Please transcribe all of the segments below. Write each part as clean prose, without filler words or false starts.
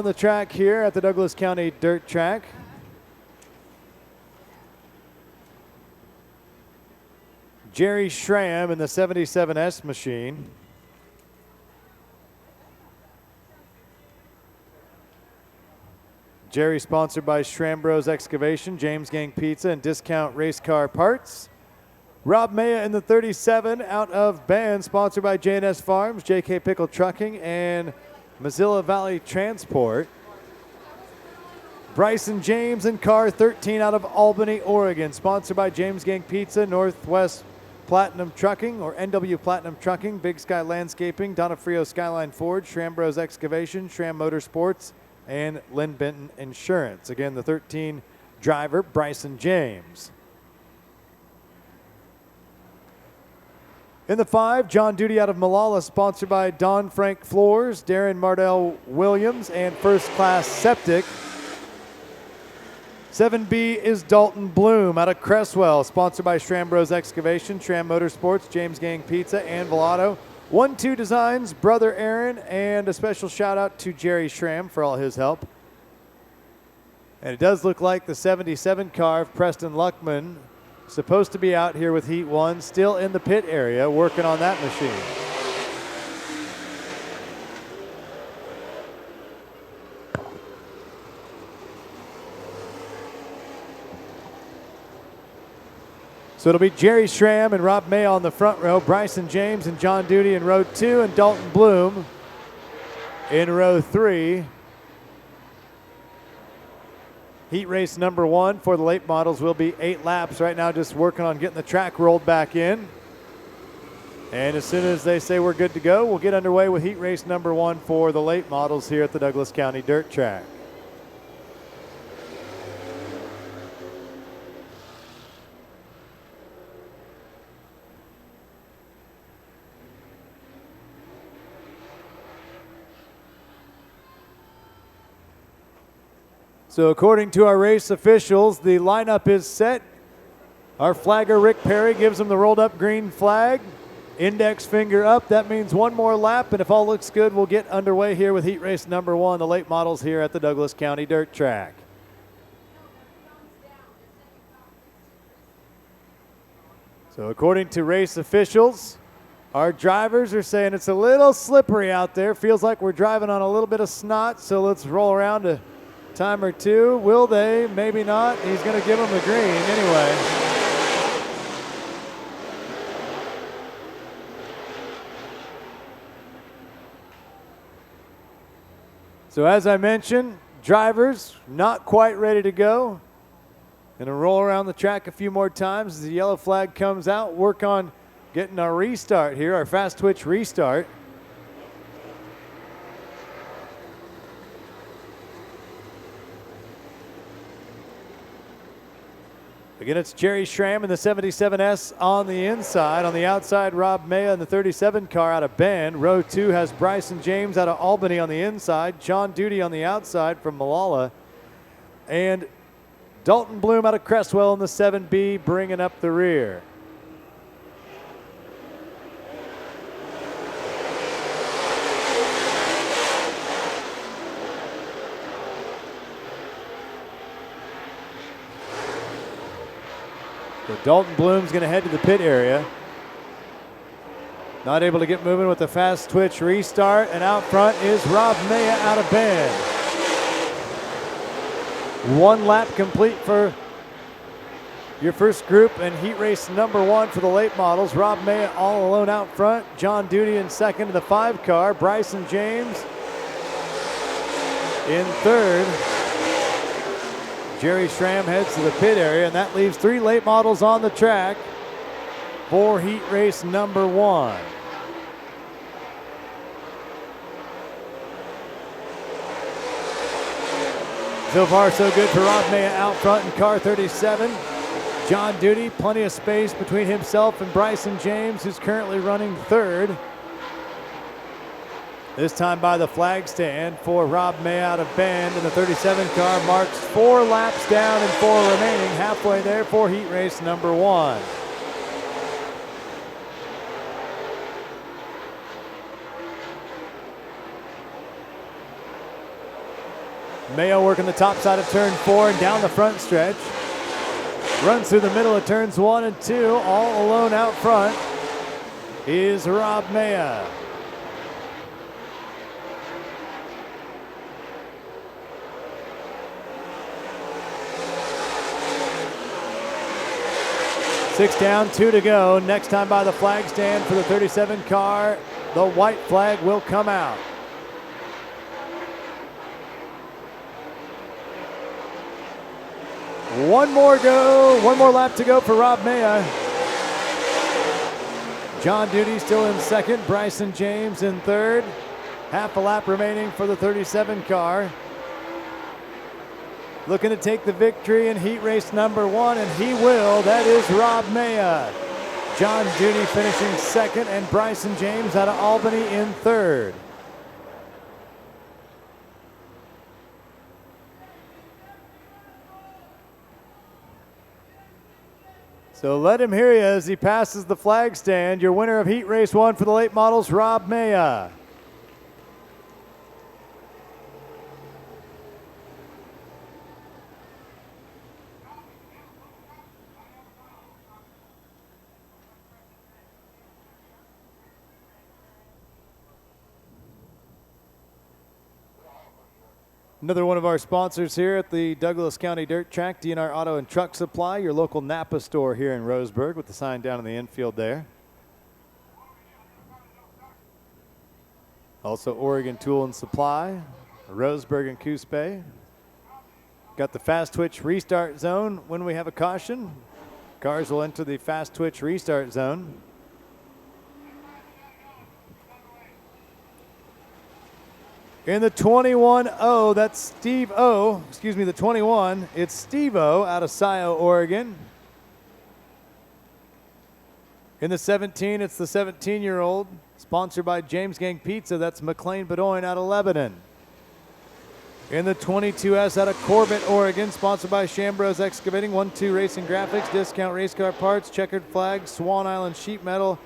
On the track here at the Douglas County Dirt Track. Jerry Schramm in the 77S machine. Jerry sponsored by Schramm Bros Excavation, James Gang Pizza, and Discount Race Car Parts. Rob Maya in the 37 out of Bend, sponsored by J&S Farms, JK Pickle Trucking, and Mozilla Valley Transport. Bryson James in car 13 out of Albany, Oregon, sponsored by James Gang Pizza, Northwest Platinum Trucking, or NW Platinum Trucking, Big Sky Landscaping, Donofrio Skyline Ford, Schramm Bros Excavation, Schramm Motorsports, and Lynn Benton Insurance. Again, the 13 driver, Bryson James. In the 5, John Duty out of Malala, sponsored by Don Frank Floors, Darren Mardell Williams, and First Class Septic. 7B is Dalton Bloom out of Cresswell, sponsored by Schramm Bros Excavation, Schramm Motorsports, James Gang Pizza, and Velato. 1-2 Designs, Brother Aaron, and a special shout out to Jerry Schramm for all his help. And it does look like the 77 car of Preston Luckman, supposed to be out here with Heat 1, still in the pit area working on that machine. So it'll be Jerry Schramm and Rob May on the front row, Bryson James and John Duty in row 2, and Dalton Bloom in row 3. Heat race number 1 for the late models will be 8 laps. Right now just working on getting the track rolled back in. And as soon as they say we're good to go, we'll get underway with heat race number 1 for the late models here at the Douglas County Dirt Track. So according to our race officials, the lineup is set. Our flagger, Rick Perry, gives them the rolled up green flag. Index finger up. That means one more lap, and if all looks good, we'll get underway here with heat race number 1, the late models here at the Douglas County Dirt Track. So according to race officials, our drivers are saying it's a little slippery out there. Feels like we're driving on a little bit of snot, so let's roll around a time or two. Will they? Maybe not. He's going to give them the green anyway. So as I mentioned, drivers not quite ready to go. Gonna roll around the track a few more times as the yellow flag comes out. Work on getting our restart here, our fast twitch restart. Again, it's Jerry Schramm in the 77S on the inside. On the outside, Rob Maya in the 37 car out of Bend. Row 2 has Bryson James out of Albany on the inside. John Duty on the outside from Malala. And Dalton Bloom out of Cresswell in the 7B bringing up the rear. So Dalton Bloom's going to head to the pit area. Not able to get moving with the fast twitch restart. And out front is Rob Maya out of Bend. 1 lap complete for your first group and heat race number 1 for the late models. Rob Maya all alone out front. John Duty in second in the 5 car. Bryson James in third. Jerry Schramm heads to the pit area, and that leaves 3 late models on the track for heat race number 1. So far, so good for Rob Maya out front in car 37. John Duty, plenty of space between himself and Bryson James, who's currently running third. This time by the flag stand for Rob May out of Bend, and the 37 car marks 4 laps down and 4 remaining, halfway there for heat race number 1. Mayo working the top side of turn 4 and down the front stretch. Runs through the middle of turns 1 and 2. All alone out front is Rob Mayo. Six down, 2 to go. Next time by the flag stand for the 37 car, the white flag will come out. One more lap to go for Rob Mayo. John Duty still in second, Bryson James in third. Half a lap remaining for the 37 car. Looking to take the victory in heat race number 1, and he will. That is Rob Mayo. John Duty finishing second, and Bryson James out of Albany in third. So let him hear you as he passes the flag stand. Your winner of heat race 1 for the late models, Rob Mayo. Another one of our sponsors here at the Douglas County Dirt Track, DNR Auto and Truck Supply, your local Napa store here in Roseburg with the sign down in the infield there. Also Oregon Tool and Supply, Roseburg and Coos Bay. Got the fast twitch restart zone when we have a caution. Cars will enter the fast twitch restart zone. In the 21-0, that's Steve O. Excuse me, the 21. It's Steve O out of Scio, Oregon. In the 17, it's the 17-year-old, sponsored by James Gang Pizza. That's McLean Bedoin out of Lebanon. In the 22S out of Corbett, Oregon, sponsored by Shambros Excavating, 1-2 Racing Graphics, Discount Race Car Parts, Checkered Flag, Swan Island Sheet Metal,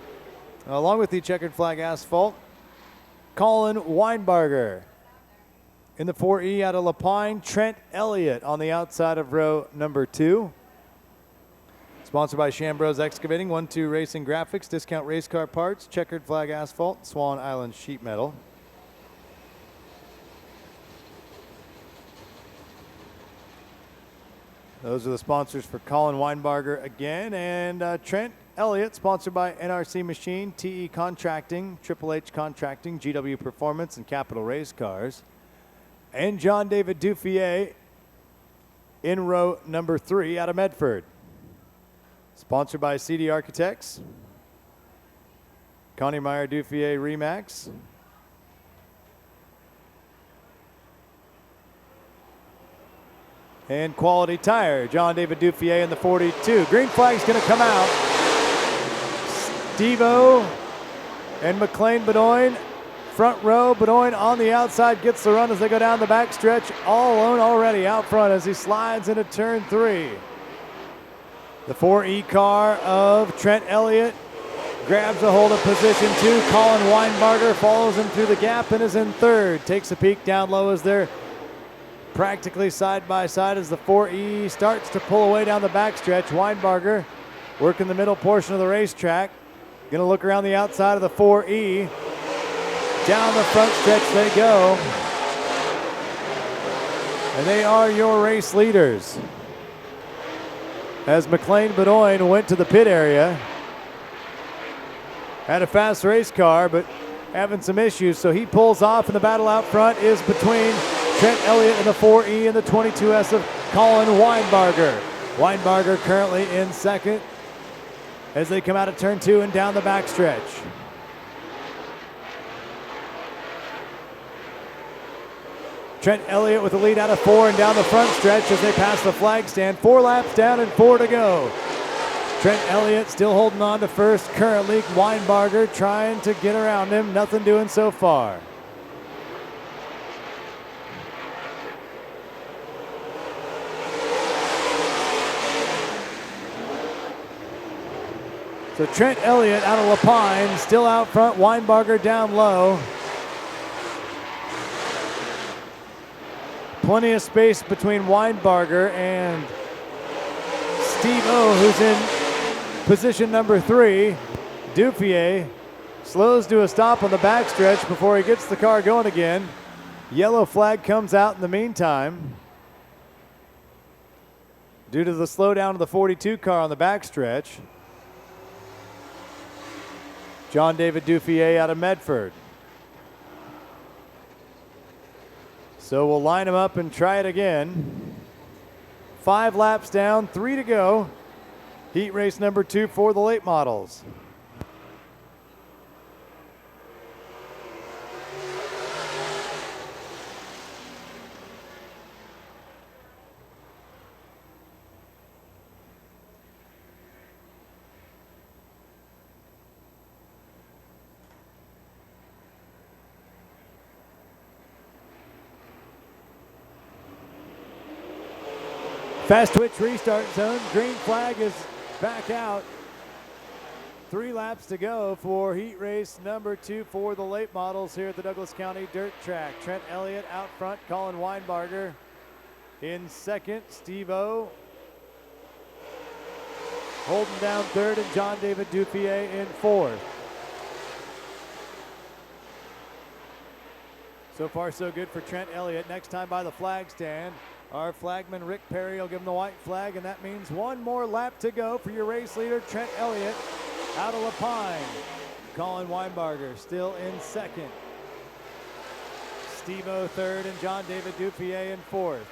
along with the Checkered Flag Asphalt. Colin Weinbarger. In the 4E out of Lapine, Trent Elliott on the outside of row number 2. Sponsored by Shambros Excavating, 1-2 Racing Graphics, Discount Race Car Parts, Checkered Flag Asphalt, Swan Island Sheet Metal. Those are the sponsors for Colin Weinbarger again, and Trent Elliott, sponsored by NRC Machine, TE Contracting, Triple H Contracting, GW Performance, and Capital Race Cars. And John David Duffier in row number 3 out of Medford. Sponsored by CD Architects, Connie Meyer Duffier Remax, and Quality Tire, John David Duffier in the 42. Green flag's going to come out. Steve-O and McLean Bedoin, front row. Bedoin on the outside gets the run as they go down the back stretch. All alone already out front as he slides into turn 3. The 4E car of Trent Elliott grabs a hold of position 2. Colin Weinbarger follows him through the gap and is in third. Takes a peek down low as they're practically side by side as the 4E starts to pull away down the backstretch. Weinbarger working the middle portion of the racetrack. Going to look around the outside of the 4E. Down the front stretch they go. And they are your race leaders. As McLean Bedoin went to the pit area. Had a fast race car, but having some issues, so he pulls off, and the battle out front is between Trent Elliott in the 4E and the 22S of Colin Weinbarger. Weinbarger currently in second as they come out of turn 2 and down the backstretch. Trent Elliott with the lead out of 4 and down the front stretch as they pass the flag stand. 4 laps down and 4 to go. Trent Elliott still holding on to first currently. Weinbarger trying to get around him. Nothing doing so far. So Trent Elliott out of Lapine, still out front, Weinbarger down low. Plenty of space between Weinbarger and Steve O, who's in position number 3. Dufier slows to a stop on the backstretch before he gets the car going again. Yellow flag comes out in the meantime due to the slowdown of the 42 car on the backstretch. John David Dufier out of Medford. So we'll line him up and try it again. 5 laps down, 3 to go. Heat race number 2 for the late models. Fast twitch restart zone. Green flag is back out. 3 laps to go for heat race number 2 for the late models here at the Douglas County Dirt Track. Trent Elliott out front, Colin Weinbarger in second. Steve O holding down third, and John David Dufier in fourth. So far so good for Trent Elliott. Next time by the flag stand, our flagman Rick Perry will give him the white flag, and that means 1 more lap to go for your race leader, Trent Elliott, out of Lapine. Colin Weinbarger still in second. Steve-O third, and John David Dufier in fourth.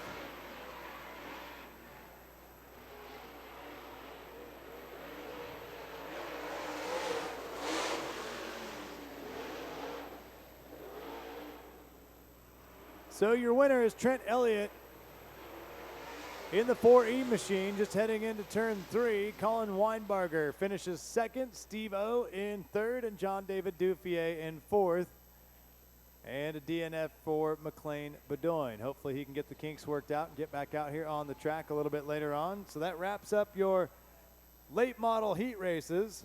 So your winner is Trent Elliott in the 4E machine, just heading into turn 3. Colin Weinbarger finishes second, Steve O in third, and John David Dufier in fourth. And a DNF for McLean Bedoin. Hopefully he can get the kinks worked out and get back out here on the track a little bit later on. So that wraps up your late model heat races.